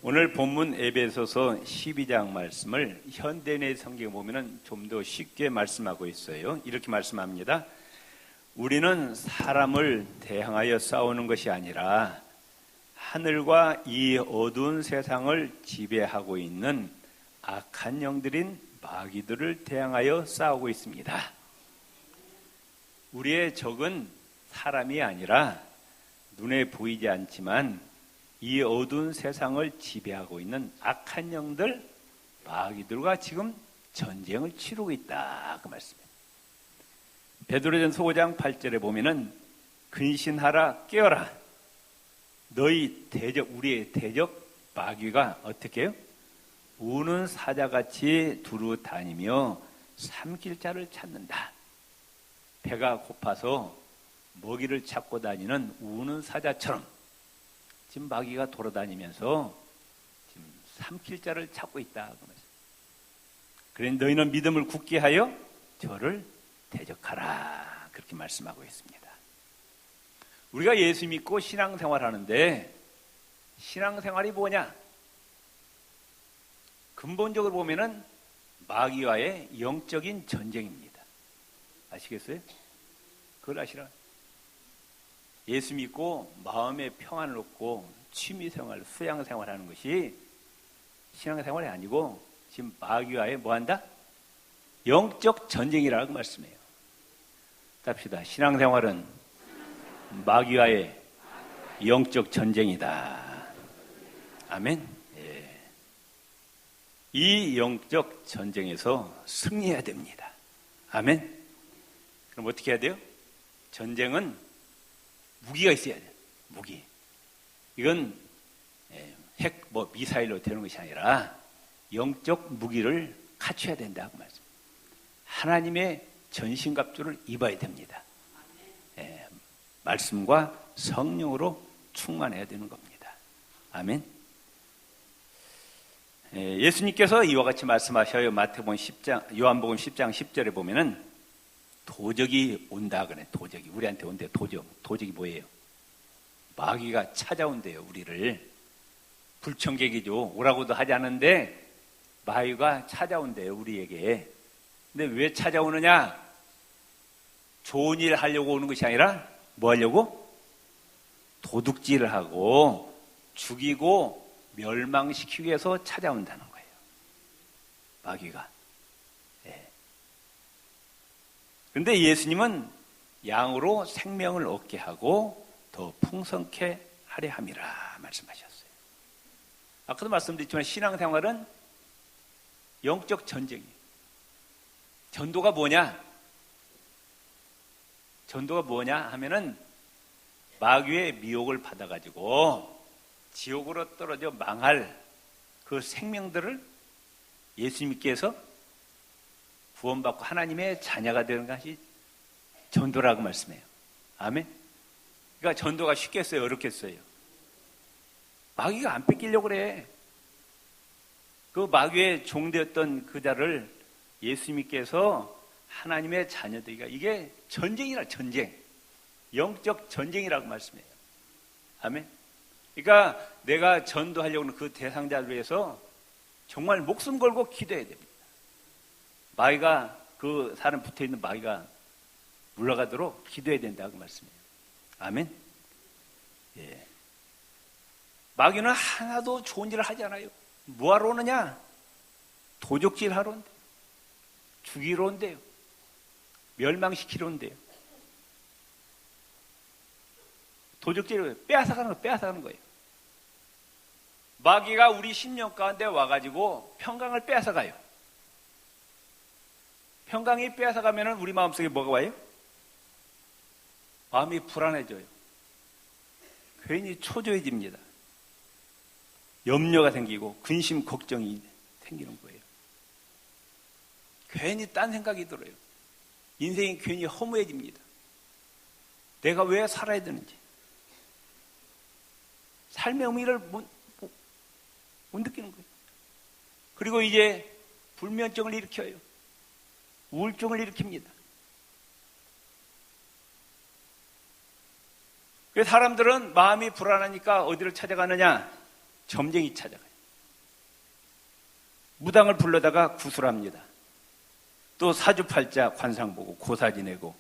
오늘 본문 에베소서 12장 말씀을 현대인의 성경에 보면 좀 더 쉽게 말씀하고 있어요. 이렇게 말씀합니다. 우리는 사람을 대항하여 싸우는 것이 아니라 하늘과 이 어두운 세상을 지배하고 있는 악한 영들인 마귀들을 대항하여 싸우고 있습니다. 우리의 적은 사람이 아니라 눈에 보이지 않지만 이 어두운 세상을 지배하고 있는 악한 영들, 마귀들과 지금 전쟁을 치르고 있다. 그 말씀이에요. 베드로전서 5장 8절에 보면은 근신하라 깨어라. 너희 대적, 우리의 대적 마귀가 어떻게 해요? 우는 사자같이 두루 다니며 삼킬 자를 찾는다. 배가 고파서 먹이를 찾고 다니는 우는 사자처럼 지금 마귀가 돌아다니면서 지금 삼킬 자를 찾고 있다. 그래 너희는 믿음을 굳게 하여 저를 대적하라. 그렇게 말씀하고 있습니다. 우리가 예수 믿고 신앙생활 하는데 신앙생활이 뭐냐? 근본적으로 보면은 마귀와의 영적인 전쟁입니다. 아시겠어요? 그걸 아시라? 예수 믿고 마음의 평안을 얻고 취미생활, 수양생활 하는 것이 신앙생활이 아니고 지금 마귀와의 뭐한다? 영적 전쟁이라고 말씀해요. 답시다. 신앙생활은 마귀와의 영적 전쟁이다. 아멘. 예. 이 영적 전쟁에서 승리해야 됩니다. 아멘. 그럼 어떻게 해야 돼요? 전쟁은 무기가 있어야 돼요. 무기. 이건 핵, 미사일로 되는 것이 아니라 영적 무기를 갖춰야 된다고 말씀. 하나님의 전신갑주를 입어야 됩니다. 말씀과 성령으로 충만해야 되는 겁니다. 아멘. 예수님께서 이와 같이 말씀하셔요. 마태복음 10장, 요한복음 10장 10절에 보면은 도적이 온다 그래. 도적이 우리한테 온대요. 도적이 뭐예요? 마귀가 찾아온대요. 우리를. 불청객이죠. 오라고도 하지 않은데 마귀가 찾아온대요. 우리에게. 근데 왜 찾아오느냐? 좋은 일 하려고 오는 것이 아니라 뭐 하려고? 도둑질을 하고 죽이고 멸망시키기 위해서 찾아온다는 거예요. 마귀가. 그런데 예수님은 양으로 생명을 얻게 하고 더 풍성케 하려 함이라 말씀하셨어요. 아까도 말씀드렸지만 신앙생활은 영적 전쟁이에요. 전도가 뭐냐? 전도가 뭐냐 하면은 마귀의 미혹을 받아가지고 지옥으로 떨어져 망할 그 생명들을 예수님께서 구원받고 하나님의 자녀가 되는 것이 전도라고 말씀해요. 아멘. 그러니까 전도가 쉽겠어요? 어렵겠어요? 마귀가 안 뺏기려고 그래. 그 마귀의 종되었던 그 자를 예수님께서 하나님의 자녀들이가 이게 전쟁이라 전쟁. 영적 전쟁이라고 말씀해요. 아멘. 그러니까 내가 전도하려고 하는 그 대상자를 위해서 정말 목숨 걸고 기도해야 됩니다. 마귀가 그 사람 붙어있는 마귀가 물러가도록 기도해야 된다고 말씀해요. 아멘. 예. 마귀는 하나도 좋은 일을 하지 않아요. 뭐하러 오느냐? 도적질 하러 온대요. 죽이러 온대요. 멸망시키러 온대요. 도적질을 빼앗아가는 거예요. 마귀가 우리 심령 가운데 와가지고 평강을 빼앗아가요. 평강이 빼앗아가면 우리 마음속에 뭐가 와요? 마음이 불안해져요. 괜히 초조해집니다. 염려가 생기고 근심, 걱정이 생기는 거예요. 괜히 딴 생각이 들어요. 인생이 괜히 허무해집니다. 내가 왜 살아야 되는지. 삶의 의미를 못 느끼는 거예요. 그리고 이제 불면증을 일으켜요. 우울증을 일으킵니다. 그래서 사람들은 마음이 불안하니까 어디를 찾아가느냐? 점쟁이 찾아가요. 무당을 불러다가 구술합니다. 또 사주팔자 관상 보고 고사 지내고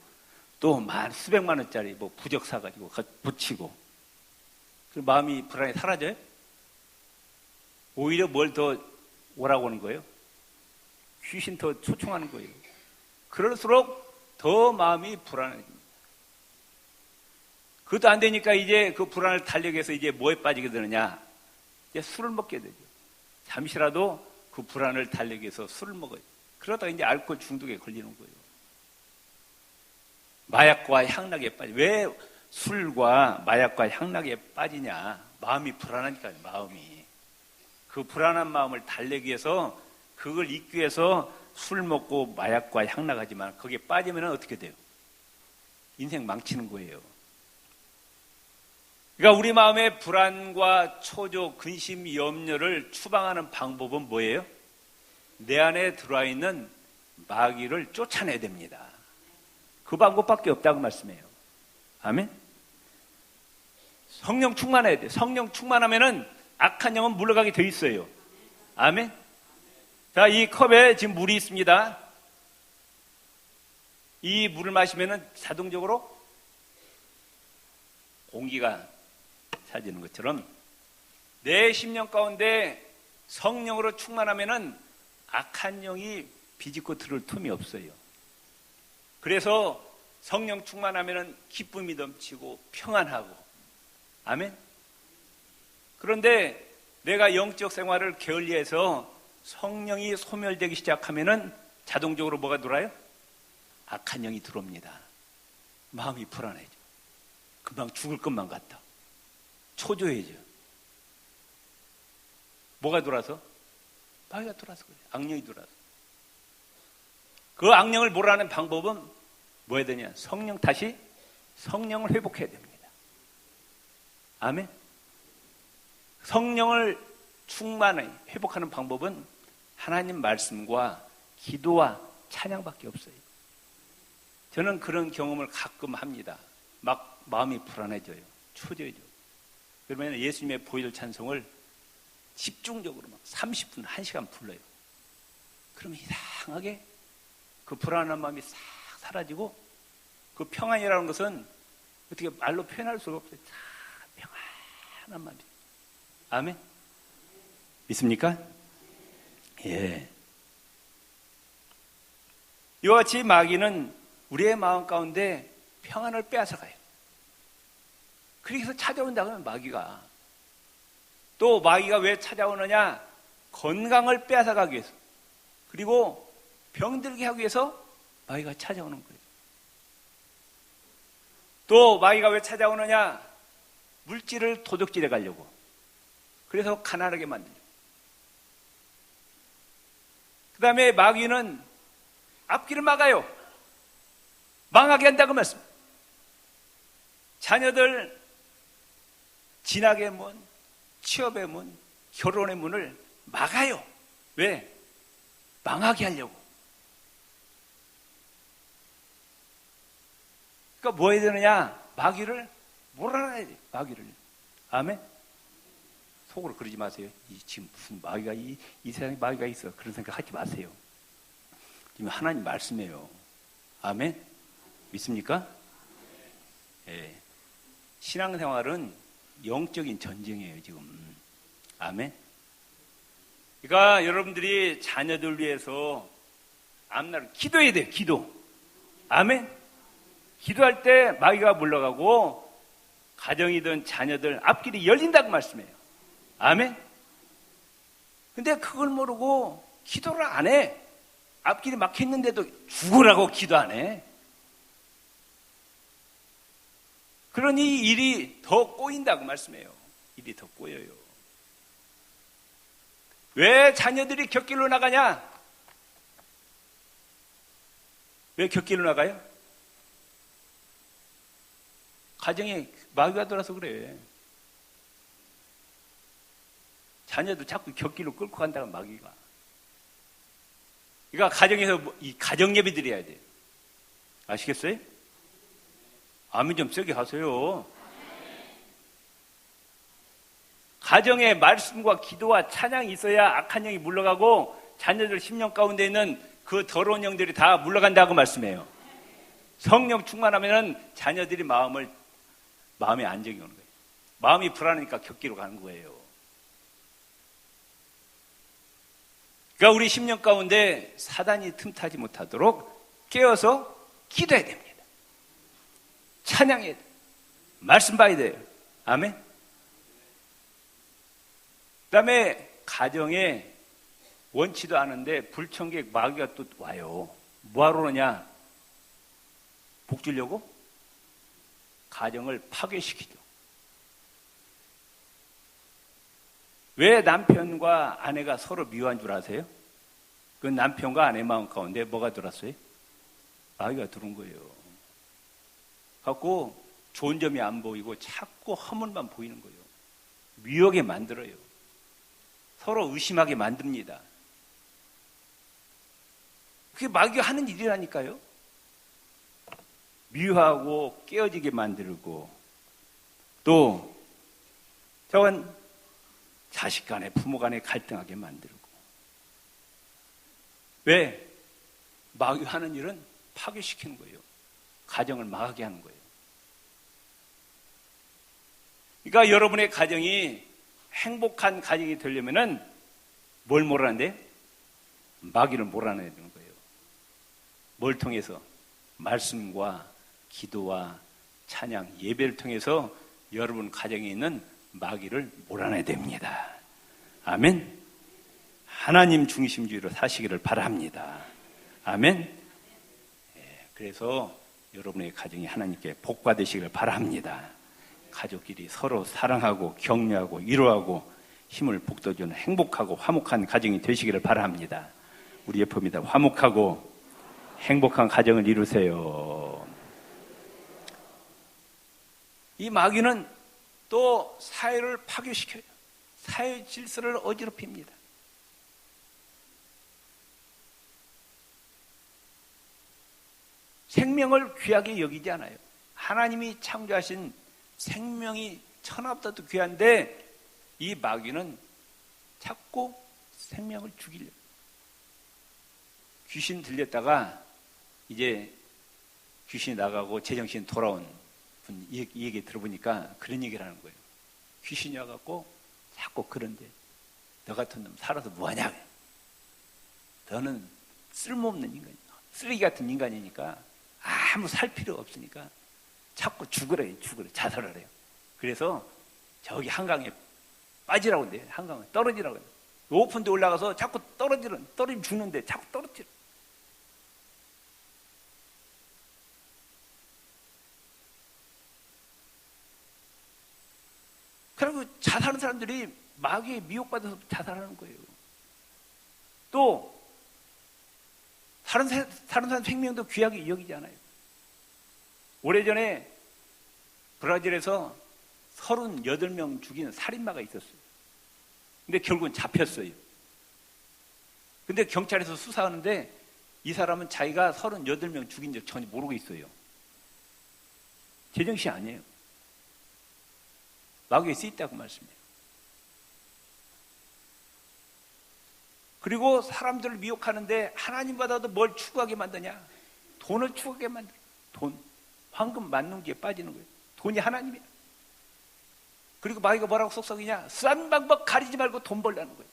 또 수백만 원짜리 뭐 부적 사가지고 붙이고, 그 마음이 불안이 사라져요? 오히려 뭘 더 오라고 하는 거예요? 귀신 더 초청하는 거예요. 그럴수록 더 마음이 불안해집니다. 그것도 안 되니까 이제 그 불안을 달래기 위해서 이제 뭐에 빠지게 되느냐? 이제 술을 먹게 되죠. 잠시라도 그 불안을 달래기 위해서 술을 먹어요. 그러다가 이제 알코올 중독에 걸리는 거예요. 마약과 향락에 빠져. 왜 술과 마약과 향락에 빠지냐? 마음이 불안하니까요, 마음이. 그 불안한 마음을 달래기 위해서, 그걸 잊기 위해서 술 먹고 마약과 향락하지만 거기에 빠지면 어떻게 돼요? 인생 망치는 거예요. 그러니까 우리 마음의 불안과 초조, 근심, 염려를 추방하는 방법은 뭐예요? 내 안에 들어와 있는 마귀를 쫓아내야 됩니다. 그 방법밖에 없다고 말씀해요. 아멘? 성령 충만해야 돼요. 성령 충만하면은 악한 영은 물러가게 돼 있어요. 아멘? 자, 이 컵에 지금 물이 있습니다. 이 물을 마시면은 자동적으로 공기가 차지는 것처럼 내 심령 가운데 성령으로 충만하면은 악한 영이 비집고 들을 틈이 없어요. 그래서 성령 충만하면은 기쁨이 넘치고 평안하고, 아멘? 그런데 내가 영적 생활을 게을리해서 성령이 소멸되기 시작하면은 자동적으로 뭐가 들어와요? 악한 영이 들어옵니다. 마음이 불안해져. 금방 죽을 것만 같다. 초조해져. 뭐가 돌아서? 마귀가 돌아서 그래요. 악령이 돌아서. 그 악령을 몰아내는 방법은 뭐 해야 되냐? 다시 성령을 회복해야 됩니다. 아멘? 성령을 충만히 회복하는 방법은 하나님 말씀과 기도와 찬양밖에 없어요. 저는 그런 경험을 가끔 합니다. 막 마음이 불안해져요. 초조해져요. 그러면 예수님의 보혈 찬송을 집중적으로 막 30분, 1시간 불러요. 그러면 이상하게 그 불안한 마음이 싹 사라지고, 그 평안이라는 것은 어떻게 말로 표현할 수가 없어요. 다 평안한 마음이. 아멘? 믿습니까? 예. 이와 같이 마귀는 우리의 마음 가운데 평안을 빼앗아가요. 그래서 찾아온다고 하면 마귀가. 또 마귀가 왜 찾아오느냐? 건강을 빼앗아가기 위해서. 그리고 병들게 하기 위해서 마귀가 찾아오는 거예요. 또 마귀가 왜 찾아오느냐? 물질을 도둑질해 가려고. 그래서 가난하게 만들죠. 그 다음에 마귀는 앞길을 막아요. 망하게 한다고 말씀. 자녀들 진학의 문, 취업의 문, 결혼의 문을 막아요. 왜? 망하게 하려고. 그러니까 뭐 해야 되느냐? 마귀를 몰아내야 돼. 마귀를. 아멘? 속으로 그러지 마세요. 지금 무슨 마귀가 이 세상에 마귀가 있어. 그런 생각 하지 마세요. 지금 하나님 말씀이에요. 아멘? 믿습니까? 예. 신앙생활은 영적인 전쟁이에요, 지금. 아멘? 그러니까 여러분들이 자녀들 위해서 앞날 기도해야 돼요, 기도. 아멘? 기도할 때 마귀가 물러가고 가정이든 자녀들 앞길이 열린다고 말씀해요. 아멘? 근데 그걸 모르고 기도를 안 해. 앞길이 막혔는데도 죽으라고 기도 안 해. 그러니 일이 더 꼬인다고 말씀해요. 일이 더 꼬여요. 왜 자녀들이 곁길로 나가냐? 왜 곁길로 나가요? 가정에 마귀가 돌아서 그래. 자녀도 자꾸 곁길로 끌고 간다고 마귀가. 그러니까 가정에서 이 가정 예배 드려야 돼요. 아시겠어요? 아멘 좀 세게 하세요. 가정에 말씀과 기도와 찬양이 있어야 악한 영이 물러가고 자녀들 10년 가운데 있는 그 더러운 영들이 다 물러간다고 말씀해요. 성령 충만하면은 자녀들이 마음에 안정이 오는 거예요. 마음이 불안하니까 격기로 가는 거예요. 그러니까 우리 10년 가운데 사단이 틈타지 못하도록 깨어서 기도해야 됩니다. 찬양해야 돼요. 말씀 봐야 돼요. 아멘. 그 다음에 가정에 원치도 않은데 불청객 마귀가 또 와요. 뭐하러 오느냐? 복 주려고? 가정을 파괴시키죠. 왜 남편과 아내가 서로 미워한 줄 아세요? 그 남편과 아내 마음 가운데 뭐가 들어왔어요? 마귀가 들어온 거예요. 갖고 좋은 점이 안 보이고 자꾸 허물만 보이는 거예요. 미워하게 만들어요. 서로 의심하게 만듭니다. 그게 마귀가 하는 일이라니까요. 미워하고 깨어지게 만들고 또 저건 자식 간에 부모 간에 갈등하게 만들고. 왜? 마귀가 하는 일은 파괴시키는 거예요. 가정을 망하게 하는 거예요. 그러니까 여러분의 가정이 행복한 가정이 되려면은 뭘 몰아내야 돼? 마귀를 몰아내야 되는 거예요. 뭘 통해서? 말씀과 기도와 찬양, 예배를 통해서 여러분 가정에 있는 마귀를 몰아내야 됩니다. 아멘. 하나님 중심주의로 사시기를 바랍니다. 아멘. 그래서 여러분의 가정이 하나님께 복받으시기를 바랍니다. 가족끼리 서로 사랑하고 격려하고 위로하고 힘을 북돋우는 행복하고 화목한 가정이 되시기를 바랍니다. 우리 예표입니다. 화목하고 행복한 가정을 이루세요. 이 마귀는 또 사회를 파괴시켜요. 사회 질서를 어지럽힙니다. 생명을 귀하게 여기지 않아요. 하나님이 창조하신 생명이 천하보다도 귀한데 이 마귀는 자꾸 생명을 죽이려고. 귀신 들렸다가 이제 귀신이 나가고 제정신 돌아온 분 이 얘기 들어보니까 그런 얘기를 하는 거예요. 귀신이 와갖고 자꾸 그런데 너 같은 놈 살아서 뭐하냐? 너는 쓸모없는 인간이야. 쓰레기 같은 인간이니까 아무 살 필요 없으니까 자꾸 죽으래 자살을 해요. 그래서 저기 한강에 빠지라고 한대요. 한강에 떨어지라고 해요. 높은 데 올라가서 자꾸 떨어지면 죽는데 자꾸 떨어지라. 그리고 자살하는 사람들이 마귀에 미혹받아서 자살하는 거예요. 또 다른 사람 생명도 귀하게 여기지 않아요. 오래전에 브라질에서 38명 죽인 살인마가 있었어요. 근데 결국은 잡혔어요. 근데 경찰에서 수사하는데 이 사람은 자기가 38명 죽인 적 전혀 모르고 있어요. 제정신 아니에요. 마귀에 쓰였다고 말씀해요. 그리고 사람들을 미혹하는데 하나님보다도 뭘 추구하게 만드냐? 돈을 추구하게 만들어. 돈. 황금 만능기에 빠지는 거예요. 돈이 하나님이야. 그리고 마귀가 뭐라고 속삭이냐? 수단 방법 가리지 말고 돈 벌라는 거예요.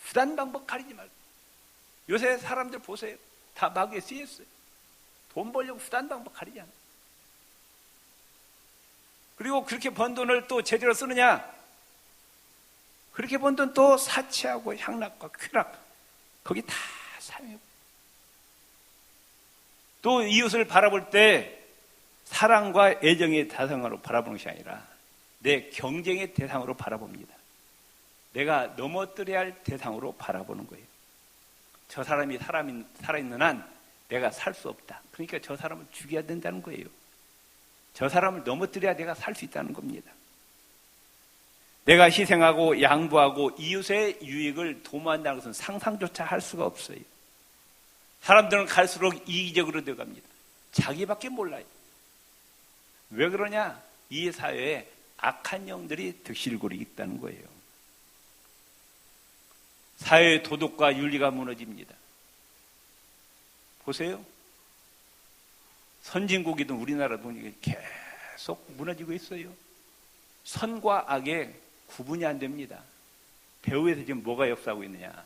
수단 방법 가리지 말고. 요새 사람들 보세요. 다 마귀에 쓰였어요. 돈 벌려고 수단 방법 가리지 않아요. 그리고 그렇게 번 돈을 또 제대로 쓰느냐? 그렇게 번 돈 또 사치하고 향락과 쾌락 거기 다 사용해요. 또 이웃을 바라볼 때 사랑과 애정의 대상으로 바라보는 것이 아니라 내 경쟁의 대상으로 바라봅니다. 내가 넘어뜨려야 할 대상으로 바라보는 거예요. 저 사람이 살아있는 한 내가 살 수 없다. 그러니까 저 사람을 죽여야 된다는 거예요. 저 사람을 넘어뜨려야 내가 살 수 있다는 겁니다. 내가 희생하고 양보하고 이웃의 유익을 도모한다는 것은 상상조차 할 수가 없어요. 사람들은 갈수록 이기적으로 되어갑니다. 자기밖에 몰라요. 왜 그러냐? 이 사회에 악한 영들이 득실고리 있다는 거예요. 사회의 도덕과 윤리가 무너집니다. 보세요. 선진국이든 우리나라도 계속 무너지고 있어요. 선과 악의 구분이 안 됩니다. 배후에서 지금 뭐가 역사하고 있느냐?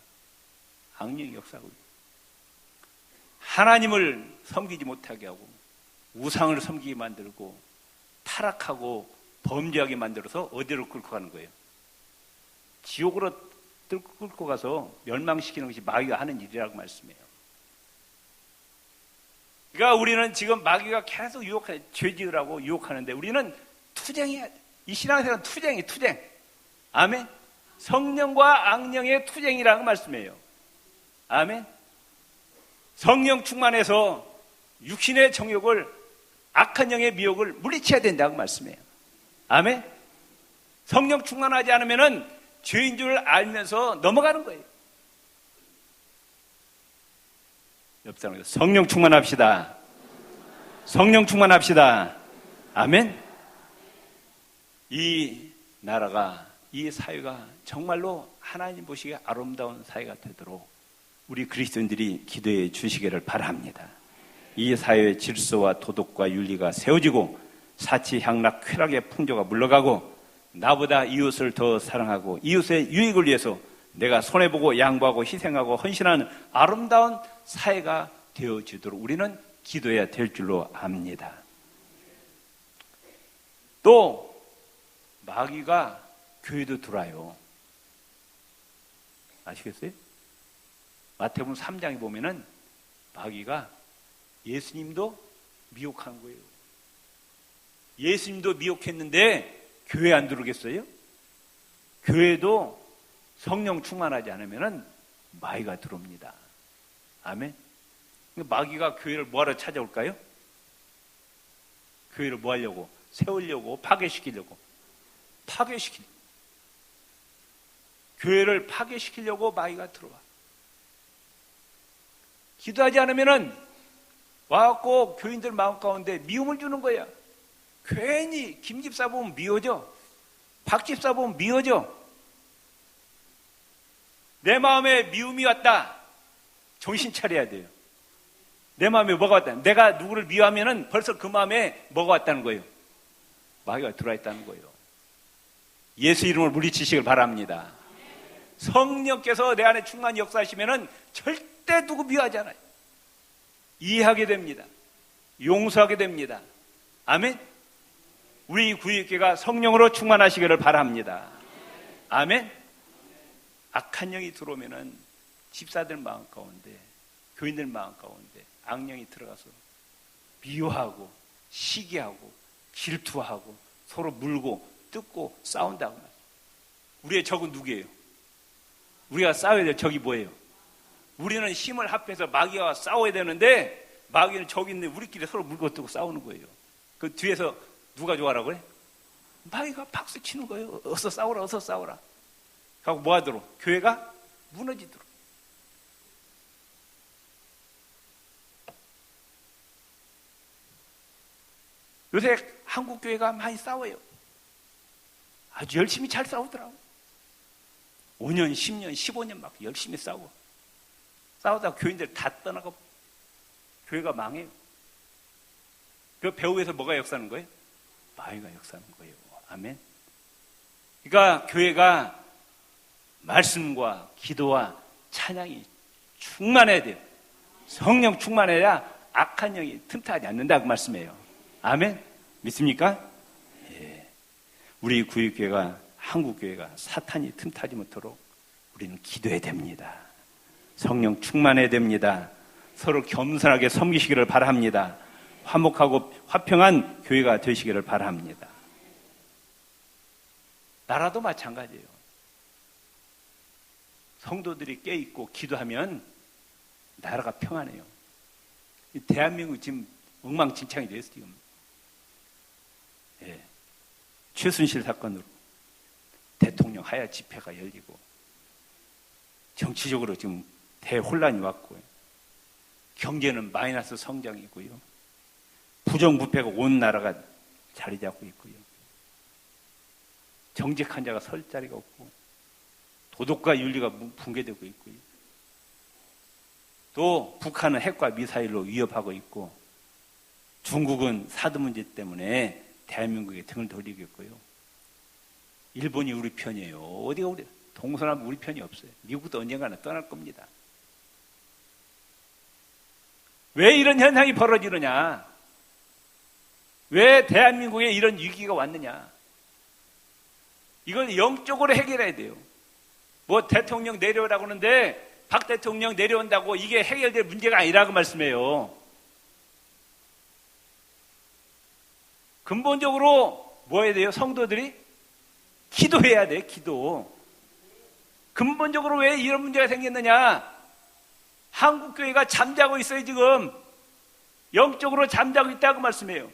악령이 역사하고 있어요. 하나님을 섬기지 못하게 하고 우상을 섬기게 만들고 타락하고 범죄하게 만들어서 어디로 끌고 가는 거예요? 지옥으로 끌고 가서 멸망시키는 것이 마귀가 하는 일이라고 말씀해요. 그러니까 우리는 지금 마귀가 계속 죄 지으라고 유혹하는데 우리는 투쟁해야 돼. 이 신앙생활은 투쟁. 아멘. 성령과 악령의 투쟁이라고 말씀해요. 아멘. 성령 충만해서 육신의 정욕을, 악한 영의 미혹을 물리쳐야 된다고 말씀해요. 아멘. 성령 충만하지 않으면은 죄인 줄 알면서 넘어가는 거예요. 옆 사람에서 성령 충만합시다. 성령 충만합시다. 아멘. 이 나라가, 이 사회가 정말로 하나님 보시기에 아름다운 사회가 되도록 우리 그리스도인들이 기도해 주시기를 바랍니다. 이 사회의 질서와 도덕과 윤리가 세워지고 사치, 향락, 쾌락의 풍조가 물러가고 나보다 이웃을 더 사랑하고 이웃의 유익을 위해서 내가 손해보고 양보하고 희생하고 헌신하는 아름다운 사회가 되어지도록 우리는 기도해야 될 줄로 압니다. 또 마귀가 교회도 들어와요. 아시겠어요? 마태복음 3장에 보면은 마귀가 예수님도 미혹한 거예요. 예수님도 미혹했는데 교회 안 들어오겠어요? 교회도 성령 충만하지 않으면은 마귀가 들어옵니다. 아멘. 마귀가 교회를 뭐하러 찾아올까요? 교회를 뭐 하려고? 세우려고, 파괴시키려고. 교회를 파괴시키려고 마귀가 들어와. 기도하지 않으면은 와갖고 교인들 마음 가운데 미움을 주는 거야. 괜히 김집사 보면 미워져. 박집사 보면 미워져. 내 마음에 미움이 왔다. 정신 차려야 돼요. 내 마음에 뭐가 왔다. 내가 누구를 미워하면은 벌써 그 마음에 뭐가 왔다는 거예요. 마귀가 들어와 있다는 거예요. 예수 이름을 물리치시길 바랍니다. 성령께서 내 안에 충만히 역사하시면은 절대 누구 미워하지 않아요. 이해하게 됩니다. 용서하게 됩니다. 아멘. 우리 구역교회가 성령으로 충만하시기를 바랍니다. 아멘. 악한 영이 들어오면은 집사들 마음 가운데, 교인들 마음 가운데 악령이 들어가서 미워하고 시기하고 질투하고 서로 물고 뜯고 싸운다고 말이에요. 우리의 적은 누구예요? 우리가 싸워야 될 적이 뭐예요? 우리는 힘을 합해서 마귀와 싸워야 되는데 마귀는 적이 있는데 우리끼리 서로 물고 뜯고 싸우는 거예요. 그 뒤에서 누가 좋아하라고 그래? 마귀가 박수 치는 거예요. 어서 싸워라, 어서 싸워라. 하고 뭐 하도록? 교회가 무너지도록. 요새 한국 교회가 많이 싸워요. 아주 열심히 잘 싸우더라고. 5년, 10년, 15년 막 열심히 싸우고. 싸우다가 교인들 다 떠나고 교회가 망해요. 그 배후에서 뭐가 역사하는 거예요? 마귀가 역사하는 거예요. 아멘. 그러니까 교회가 말씀과 기도와 찬양이 충만해야 돼요. 성령 충만해야 악한 영이 틈타지 않는다고 말씀해요. 아멘. 믿습니까? 예. 우리 구역교회가, 한국교회가 사탄이 틈타지 못하도록 우리는 기도해야 됩니다. 성령 충만해야 됩니다. 서로 겸손하게 섬기시기를 바랍니다. 화목하고 화평한 교회가 되시기를 바랍니다. 나라도 마찬가지예요. 성도들이 깨있고 기도하면 나라가 평안해요. 대한민국 지금 엉망진창이 됐어요. 지금. 예. 최순실 사건으로 대통령 하야 집회가 열리고 정치적으로 지금 대혼란이 왔고 경제는 마이너스 성장이고요. 부정부패가 온 나라가 자리 잡고 있고요. 정직한 자가 설 자리가 없고 도덕과 윤리가 붕괴되고 있고요. 또 북한은 핵과 미사일로 위협하고 있고 중국은 사드 문제 때문에 대한민국에 등을 돌리고 있고요. 일본이 우리 편이에요. 어디가 우리 동서남 우리 편이 없어요. 미국도 언젠가는 떠날 겁니다. 왜 이런 현상이 벌어지느냐? 왜 대한민국에 이런 위기가 왔느냐? 이건 영적으로 해결해야 돼요. 뭐 대통령 내려오라고 하는데 박 대통령 내려온다고 이게 해결될 문제가 아니라고 말씀해요. 근본적으로 뭐 해야 돼요? 성도들이 기도해야 돼. 기도. 근본적으로 왜 이런 문제가 생겼느냐? 한국교회가 잠자고 있어요. 지금 영적으로 잠자고 있다고 말씀해요.